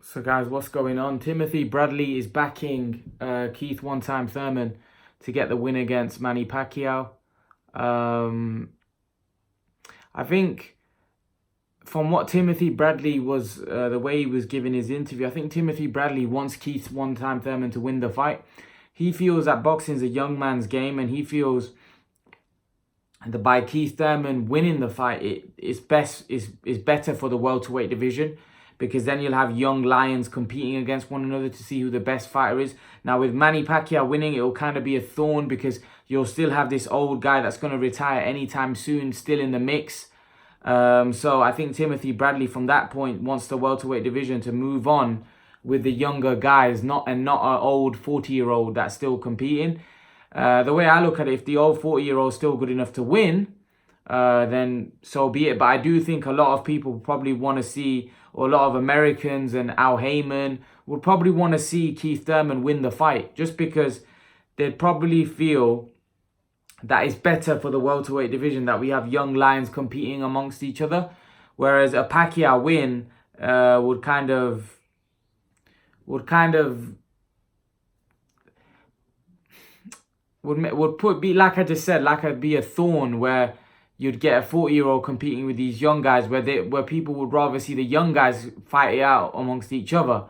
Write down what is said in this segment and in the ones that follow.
So guys, what's going on? Timothy Bradley is backing Keith one-time Thurman to get the win against Manny Pacquiao. I think from what Timothy Bradley was, the way he was giving his interview, I think Timothy Bradley wants Keith one-time Thurman to win the fight. He feels that boxing is a young man's game, and he feels that by Keith Thurman winning the fight, it's better for the welterweight division, because then you'll have young lions competing against one another to see who the best fighter is. Now, with Manny Pacquiao winning, it'll kind of be a thorn, because you'll still have this old guy that's going to retire anytime soon still in the mix. So I think Timothy Bradley, from that point, wants the welterweight division to move on with the younger guys, not an old 40-year-old that's still competing. The way I look at it, if the old 40-year-old is still good enough to win, then so be it. But I do think a lot of people probably want to see, or a lot of Americans and Al Heyman would probably want to see Keith Thurman win the fight, just because they'd probably feel that it's better for the welterweight division that we have young lions competing amongst each other, whereas a Pacquiao win would be, like I just said, like it'd be a thorn, where you'd get a 40-year-old competing with these young guys, where people would rather see the young guys fight it out amongst each other.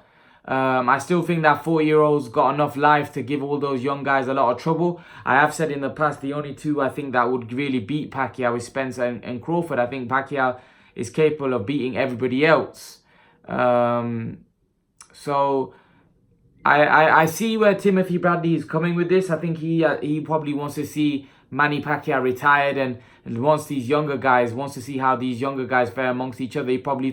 I still think that 40-year-old's got enough life to give all those young guys a lot of trouble. I have said in the past, the only two I think that would really beat Pacquiao is Spencer and Crawford. I think Pacquiao is capable of beating everybody else. So I see where Timothy Bradley is coming with this. I think he probably wants to see Manny Pacquiao retired, and wants these younger guys, wants to see how these younger guys fare amongst each other. He probably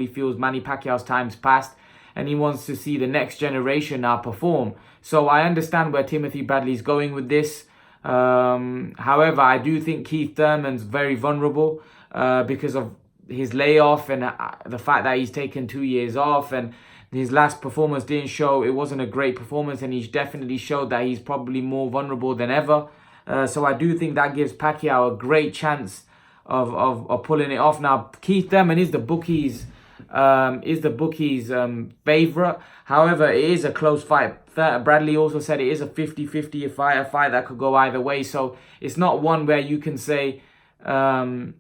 feels Manny Pacquiao's time's passed, and he wants to see the next generation now perform. So I understand where Timothy Bradley's going with this. However, I do think Keith Thurman's very vulnerable because of his layoff and the fact that he's taken 2 years off, and his last performance didn't show, it wasn't a great performance, and he's definitely showed that he's probably more vulnerable than ever. So I do think that gives Pacquiao a great chance of pulling it off. Now, Keith Thurman is the bookies' favorite. However, it is a close fight. Bradley also said it is a 50-50 fight, a fight that could go either way. So it's not one where you can say either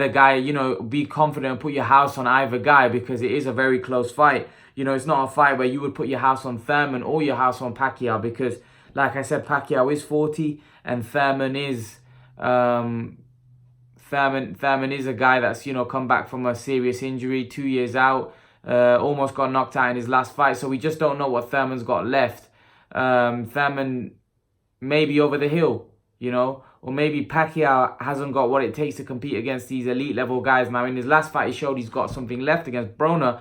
guy, be confident and put your house on either guy, because it is a very close fight. It's not a fight where you would put your house on Thurman or your house on Pacquiao, because, like I said, Pacquiao is 40 and Thurman is Thurman is a guy that's come back from a serious injury, 2 years out, almost got knocked out in his last fight. So we just don't know what Thurman's got left. Thurman may be over the hill, or maybe Pacquiao hasn't got what it takes to compete against these elite level guys. Now, in his last fight, he showed he's got something left against Broner.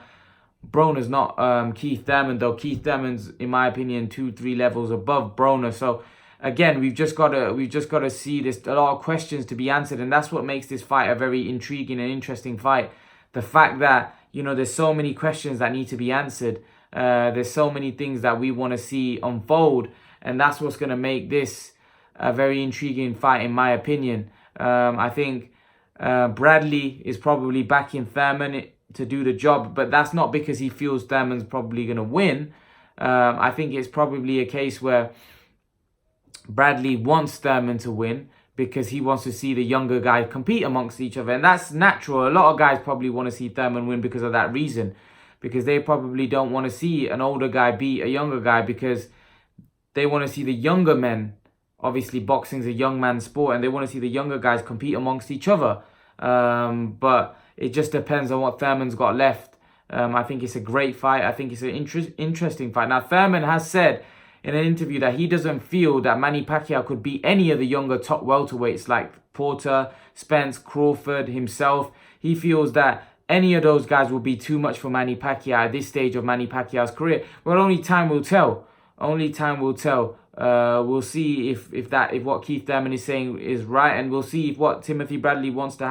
Broner's not Keith Thurman, though. Keith Thurman's, in my opinion, 2-3 levels above Broner. So again, we've just got to see this. A lot of questions to be answered, and that's what makes this fight a very intriguing and interesting fight. The fact that there's so many questions that need to be answered. There's so many things that we want to see unfold, and that's what's going to make this a very intriguing fight, in my opinion. I think Bradley is probably backing Thurman to do the job, but that's not because he feels Thurman's probably going to win. I think it's probably a case where Bradley wants Thurman to win because he wants to see the younger guys compete amongst each other, and that's natural. A lot of guys probably want to see Thurman win because of that reason, because they probably don't want to see an older guy beat a younger guy, because they want to see the younger men. Obviously, boxing's a young man's sport, and they want to see the younger guys compete amongst each other. But it just depends on what Thurman's got left. I think it's a great fight. I think it's an interesting fight. Now, Thurman has said in an interview that he doesn't feel that Manny Pacquiao could beat any of the younger top welterweights like Porter, Spence, Crawford, himself. He feels that any of those guys will be too much for Manny Pacquiao at this stage of Manny Pacquiao's career. Well, only time will tell. Only time will tell. We'll see if what Keith Thurman is saying is right, and we'll see if what Timothy Bradley wants to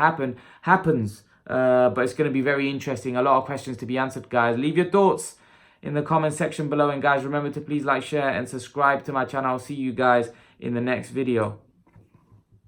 happens. But it's going to be very interesting. A lot of questions to be answered, guys. Leave your thoughts in the comment section below, and guys, remember to please like, share and subscribe to my channel. I'll see you guys in the next video.